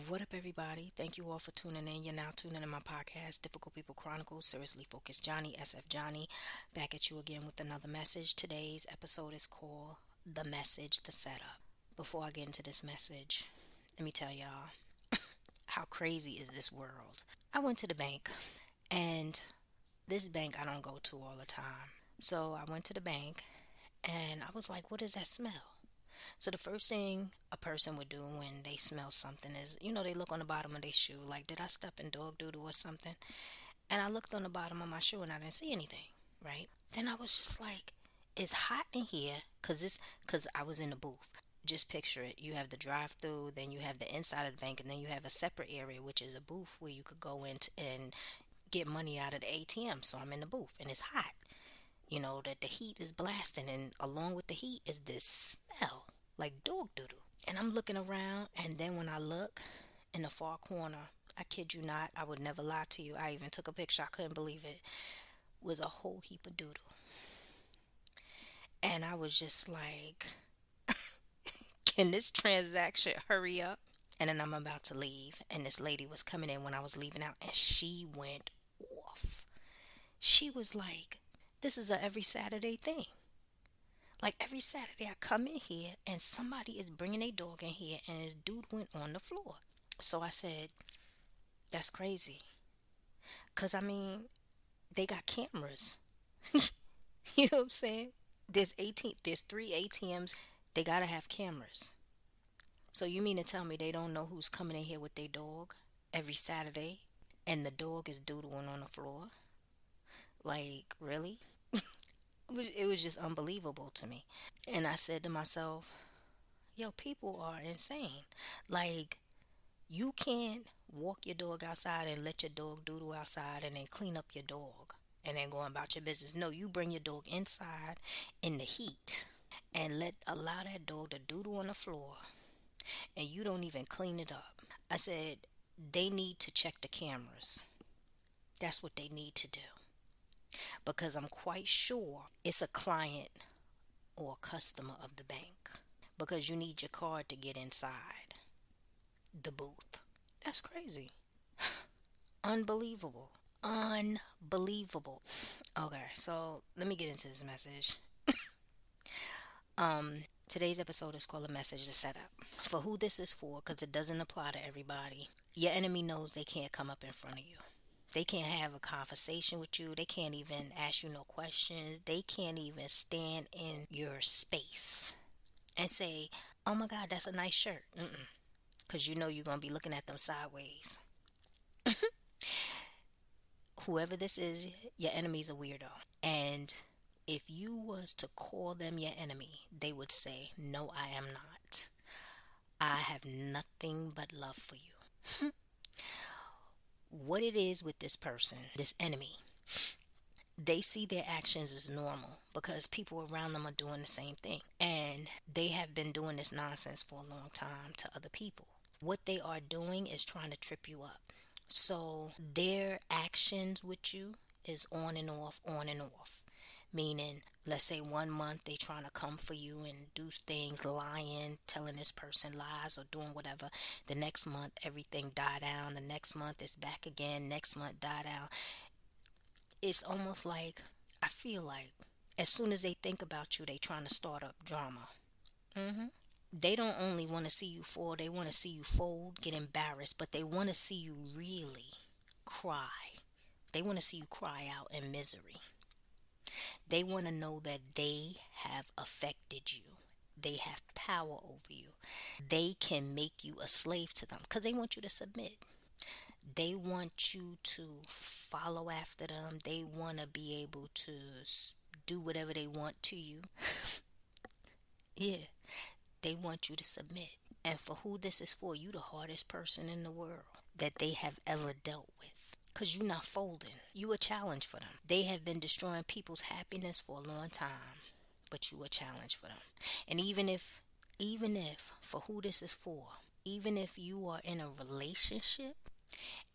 What up, everybody? Thank you all for tuning in. You're now tuning in my podcast, Difficult People Chronicles, Seriously Focused Johnny, SF Johnny, back at you again with another message. Today's episode is called The Message, The Setup. Before I get into this message, let me tell y'all how crazy is this world. I went to the bank, and this bank I don't go to all the time. So I went to the bank, and I was like, what is that smell? So the first thing a person would do when they smell something is, they look on the bottom of their shoe, like, did I step in dog doodle or something? And I looked on the bottom of my shoe and I didn't see anything, right? Then I was just like, it's hot in here, cause I was in the booth. Just picture it. You have the drive-through, then you have the inside of the bank, and then you have a separate area, which is a booth where you could go in and get money out of the ATM. So I'm in the booth and it's hot. That the heat is blasting, and along with the heat is this smell like dog doodle. And I'm looking around, and then when I look in the far corner, I kid you not, I would never lie to you. I even took a picture, I couldn't believe it. Was a whole heap of doodle. And I was just like, can this transaction hurry up? And then I'm about to leave, and this lady was coming in when I was leaving out, and she went off. She was like, this is a every Saturday thing. Like every Saturday, I come in here and somebody is bringing a dog in here and his dude went on the floor. So I said, that's crazy. Because I mean, they got cameras. You know what I'm saying? There's three ATMs. They got to have cameras. So you mean to tell me they don't know who's coming in here with their dog every Saturday and the dog is doodling on the floor? Like, really? It was just unbelievable to me. And I said to myself, yo, people are insane. Like, you can't walk your dog outside and let your dog doodle outside and then clean up your dog and then go about your business. No, you bring your dog inside in the heat and allow that dog to doodle on the floor and you don't even clean it up. I said they need to check the cameras. That's what they need to do. Because I'm quite sure it's a client or a customer of the bank. Because you need your card to get inside the booth. That's crazy. Unbelievable. Unbelievable. Okay, so let me get into this message. Today's episode is called A Message to Set Up. For who this is for, because it doesn't apply to everybody. Your enemy knows they can't come up in front of you. They can't have a conversation with you. They can't even ask you no questions. They can't even stand in your space and say, oh my God, that's a nice shirt. Because you know you're going to be looking at them sideways. Whoever this is, your enemy's a weirdo. And if you was to call them your enemy, they would say, no, I am not. I have nothing but love for you. What it is with this person, this enemy, they see their actions as normal because people around them are doing the same thing. And they have been doing this nonsense for a long time to other people. What they are doing is trying to trip you up. So their actions with you is on and off, on and off. Meaning, let's say 1 month they trying to come for you and do things, lying, telling this person lies or doing whatever. The next month everything die down. The next month it's back again. Next month die down. It's almost like, I feel like as soon as they think about you, they trying to start up drama. They don't only want to see you fall, they want to see you fold, get embarrassed, but they want to see you really cry. They want to see you cry out in misery. They want to know that they have affected you. They have power over you. They can make you a slave to them because they want you to submit. They want you to follow after them. They want to be able to do whatever they want to you. Yeah, they want you to submit. And for who this is for, you the hardest person in the world that they have ever dealt with. Because you're not folding. You a challenge for them. They have been destroying people's happiness for a long time. But you a challenge for them. And even if, for who this is for, even if you are in a relationship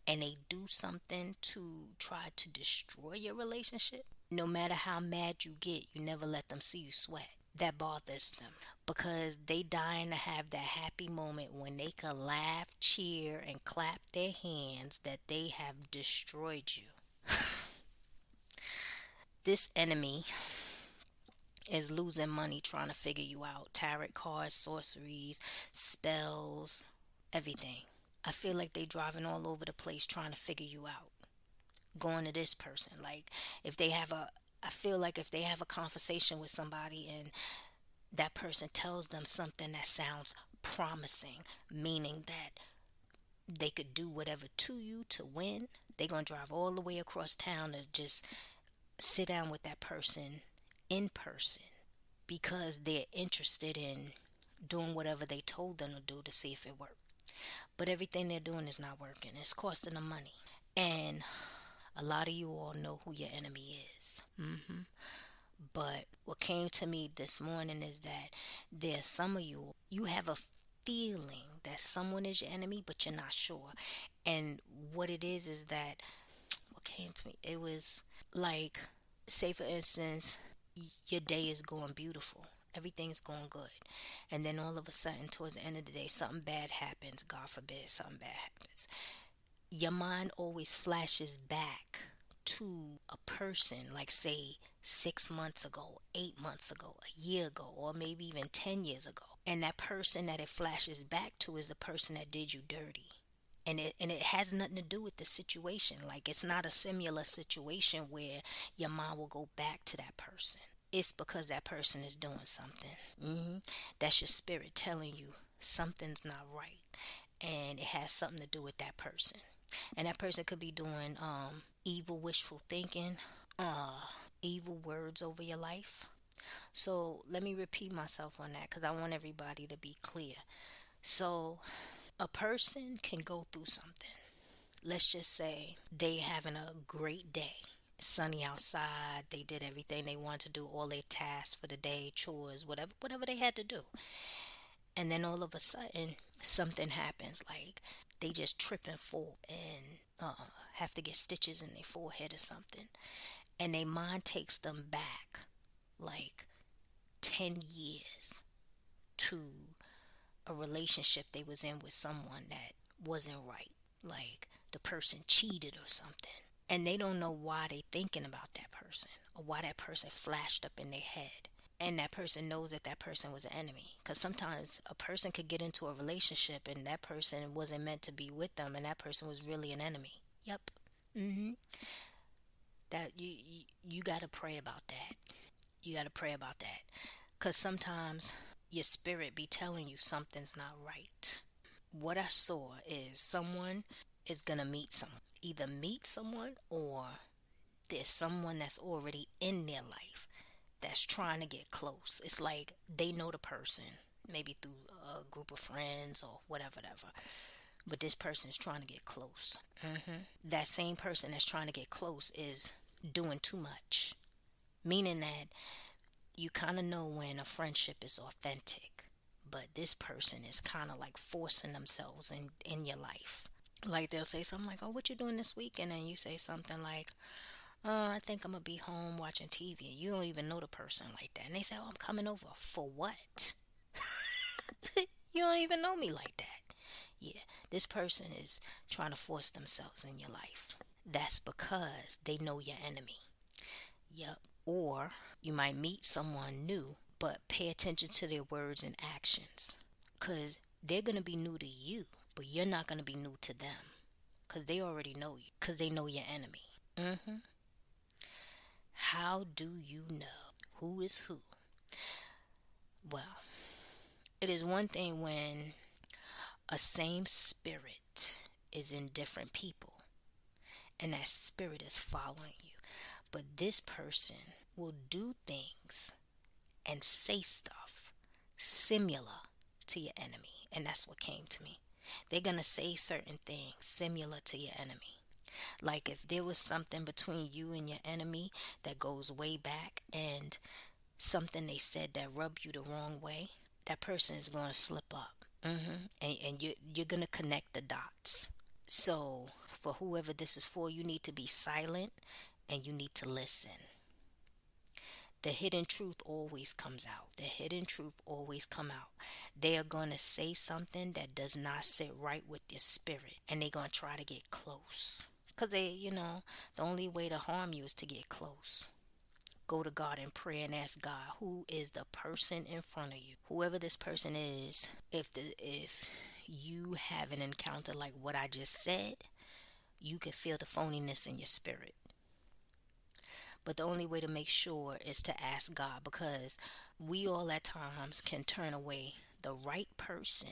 and they do something to try to destroy your relationship, no matter how mad you get, you never let them see you sweat. that bothers them because they dying to have that happy moment when they could laugh, cheer, and clap their hands that they have destroyed you. This enemy is losing money trying to figure you out. Tarot cards, sorceries, spells, everything. I feel like they driving all over the place trying to figure you out. Going to this person. Like if they have a I feel like if they have a conversation with somebody and that person tells them something that sounds promising, meaning that they could do whatever to you to win, they're going to drive all the way across town to just sit down with that person in person because they're interested in doing whatever they told them to do to see if it worked. But everything they're doing is not working. It's costing them money. And a lot of you all know who your enemy is. But what came to me this morning is that there's some of you, you have a feeling that someone is your enemy, but you're not sure. And what it is that what came to me, it was like, say for instance, your day is going beautiful. Everything's going good. And then all of a sudden, towards the end of the day, something bad happens. God forbid, something bad happens. Your mind always flashes back to a person, like say 6 months ago, 8 months ago, a year ago, or maybe even 10 years ago. And that person that it flashes back to is the person that did you dirty. And it has nothing to do with the situation. Like it's not a similar situation where your mind will go back to that person. It's because that person is doing something. That's your spirit telling you something's not right, and it has something to do with that person. And that person could be doing evil wishful thinking, evil words over your life. So let me repeat myself on that because I want everybody to be clear. So a person can go through something. Let's just say they having a great day. Sunny outside, they did everything they wanted to do, all their tasks for the day, chores, whatever they had to do. And then all of a sudden something happens, like they just trip and fall and have to get stitches in their forehead or something. And their mind takes them back like 10 years to a relationship they was in with someone that wasn't right. Like the person cheated or something. And they don't know why they thinking about that person or why that person flashed up in their head. And that person knows that that person was an enemy. Because sometimes a person could get into a relationship and that person wasn't meant to be with them and that person was really an enemy. Yep. hmm That you got to pray about that. You got to pray about that. Because sometimes your spirit be telling you something's not right. What I saw is someone is going to meet someone. Either meet someone or there's someone that's already in their life that's trying to get close. It's like they know the person, maybe through a group of friends or whatever. But this person is trying to get close. That same person that's trying to get close is doing too much. Meaning that you kind of know when a friendship is authentic. But this person is kind of like forcing themselves in your life. Like they'll say something like, "Oh, what you doing this week?" And then you say something like, "I think I'm gonna be home watching TV." You don't even know the person like that, and they say, "Oh, I'm coming over for what?" You don't even know me like that. Yeah, this person is trying to force themselves in your life. That's because they know your enemy. Yep. Or you might meet someone new, but pay attention to their words and actions, because they're gonna be new to you, but you're not gonna be new to them, because they already know you, because they know your enemy. How do you know who is who? Well, it is one thing when a same spirit is in different people and that spirit is following you. But this person will do things and say stuff similar to your enemy. And that's what came to me. They're going to say certain things similar to your enemy. Like if there was something between you and your enemy that goes way back and something they said that rubbed you the wrong way, that person is going to slip up. And you're going to connect the dots. So for whoever this is for, you need to be silent and you need to listen. The hidden truth always comes out. The hidden truth always come out. They are going to say something that does not sit right with your spirit, and they're going to try to get close. Because the only way to harm you is to get close. Go to God in prayer and ask God, who is the person in front of you? Whoever this person is, if you have an encounter like what I just said, you can feel the phoniness in your spirit. But the only way to make sure is to ask God, because we all at times can turn away the right person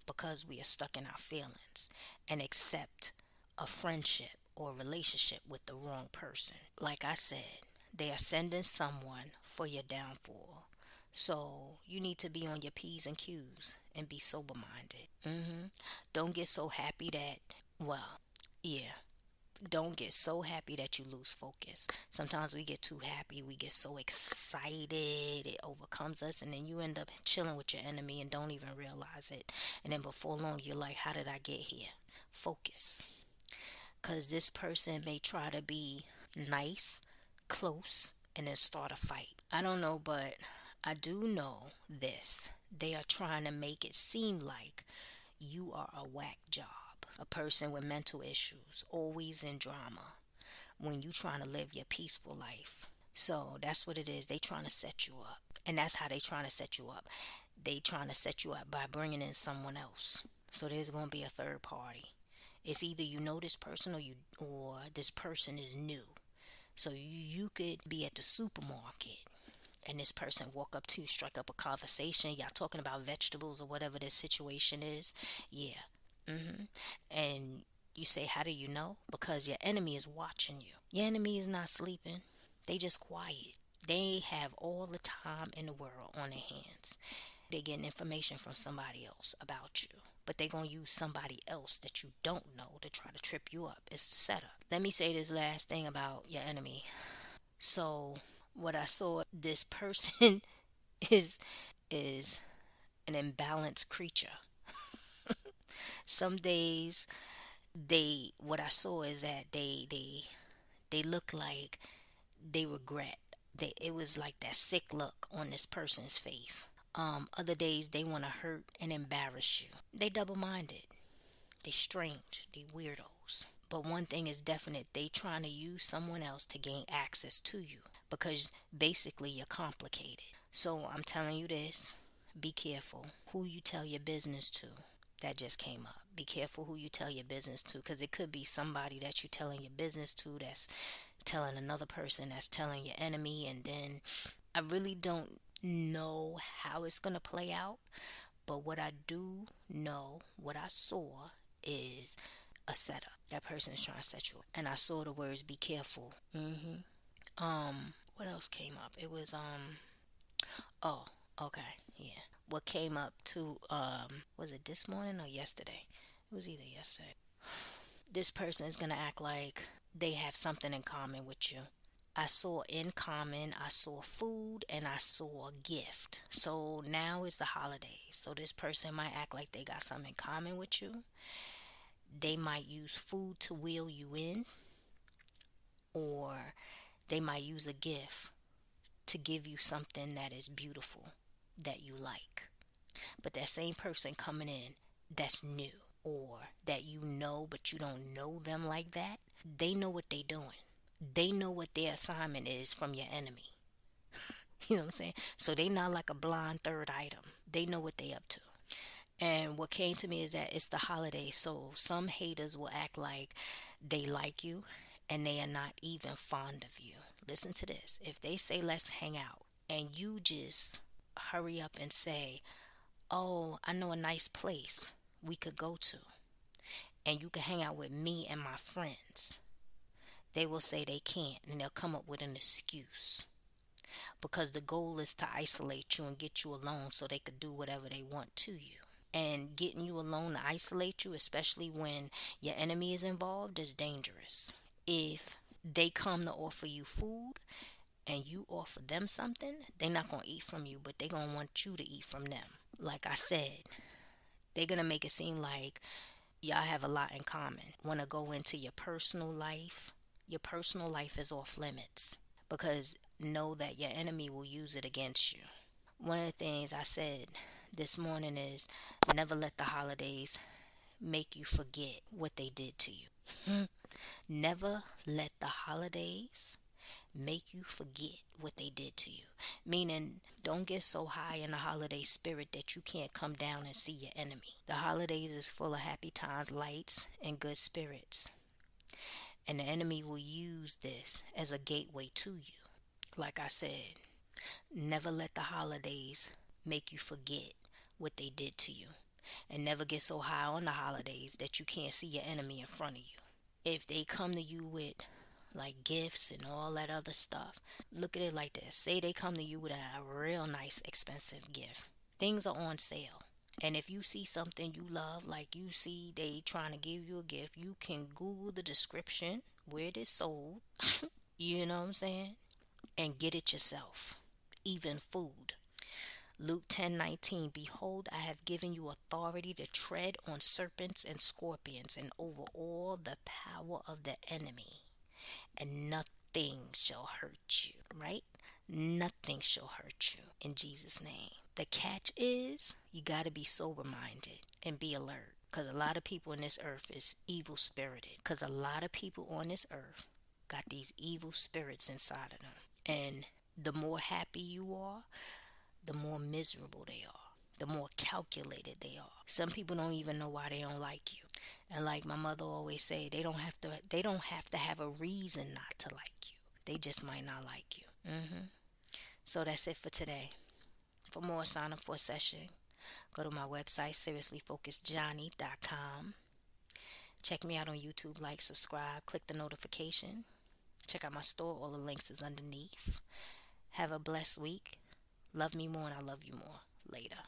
because we are stuck in our feelings and accept a friendship or relationship with the wrong person. Like I said, they are sending someone for your downfall. So you need to be on your P's and Q's and be sober minded. Don't get so happy that, well, yeah, don't get so happy that you lose focus. Sometimes we get too happy, we get so excited, it overcomes us, and then you end up chilling with your enemy and don't even realize it. And then before long, you're like, how did I get here? Focus. Because this person may try to be nice, close, and then start a fight. I don't know, but I do know this. They are trying to make it seem like you are a whack job, a person with mental issues, always in drama, when you trying to live your peaceful life. So that's what it is. They trying to set you up. And that's how they trying to set you up. They trying to set you up by bringing in someone else. So there's going to be a third party. It's either you know this person or this person is new. So you could be at the supermarket and this person walk up to you, strike up a conversation. Y'all talking about vegetables or whatever this situation is. Yeah. And you say, how do you know? Because your enemy is watching you. Your enemy is not sleeping. They just quiet. They have all the time in the world on their hands. They're getting information from somebody else about you. But they're going to use somebody else that you don't know to try to trip you up. It's the setup. Let me say this last thing about your enemy. So what I saw, this person is an imbalanced creature. Some days what I saw is that they look like they regret. It was like that sick look on this person's face. Other days they want to hurt and embarrass you. They double-minded. They strange. They weirdos. But one thing is definite, they trying to use someone else to gain access to you, because basically you're complicated. So I'm telling you this, be careful who you tell your business to. That just came up. Be careful who you tell your business to, because it could be somebody that you're telling your business to that's telling another person that's telling your enemy. And then I really don't know how it's going to play out. But what I do know, what I saw is a setup. That person is trying to set you up. And I saw the words, be careful. What else came up? It was, oh, okay, yeah. What came up too, was it this morning or yesterday? It was either yesterday. This person is going to act like they have something in common with you. I saw in common, I saw food, and I saw a gift. So now is the holidays. So this person might act like they got something in common with you. They might use food to wheel you in, or they might use a gift to give you something that is beautiful, that you like. But that same person coming in that's new, or that you know but you don't know them like that, they know what they're doing. They know what their assignment is from your enemy. You know what I'm saying? So they not like a blind third item. They know what they up to. And what came to me is that it's the holidays, so some haters will act like they like you and they are not even fond of you. Listen to this. If they say let's hang out and you just hurry up and say, oh, I know a nice place we could go to and you can hang out with me and my friends, they will say they can't, and they'll come up with an excuse, because the goal is to isolate you and get you alone so they could do whatever they want to you. And getting you alone to isolate you, especially when your enemy is involved, is dangerous. If they come to offer you food and you offer them something, they're not going to eat from you, but they're going to want you to eat from them. Like I said, they're going to make it seem like y'all have a lot in common. Want to go into your personal life is off limits, because know that your enemy will use it against you. One of the things I said this morning is never let the holidays make you forget what they did to you. Never let the holidays make you forget what they did to you. Meaning, don't get so high in the holiday spirit that you can't come down and see your enemy. The holidays is full of happy times, lights, and good spirits. And the enemy will use this as a gateway to you. Like I said, never let the holidays make you forget what they did to you. And never get so high on the holidays that you can't see your enemy in front of you. If they come to you with like gifts and all that other stuff, look at it like this. Say they come to you with a real nice expensive gift. Things are on sale. And if you see something you love, like you see they trying to give you a gift, you can Google the description where it is sold. You know what I'm saying? And get it yourself. Even food. Luke 10:19, behold, I have given you authority to tread on serpents and scorpions and over all the power of the enemy, and nothing shall hurt you, right? Nothing shall hurt you in Jesus' name. The catch is you got to be sober minded and be alert, because a lot of people in this earth is evil spirited, because a lot of people on this earth got these evil spirits inside of them. And the more happy you are, the more miserable they are, the more calculated they are. Some people don't even know why they don't like you. And like my mother always say, they don't have to have a reason not to like you. They just might not like you. So that's it for today. For more, sign up for a session. Go to my website, seriouslyfocusedjohnny.com. Check me out on YouTube, like, subscribe, click the notification. Check out my store, all the links is underneath. Have a blessed week. Love me more and I love you more. Later.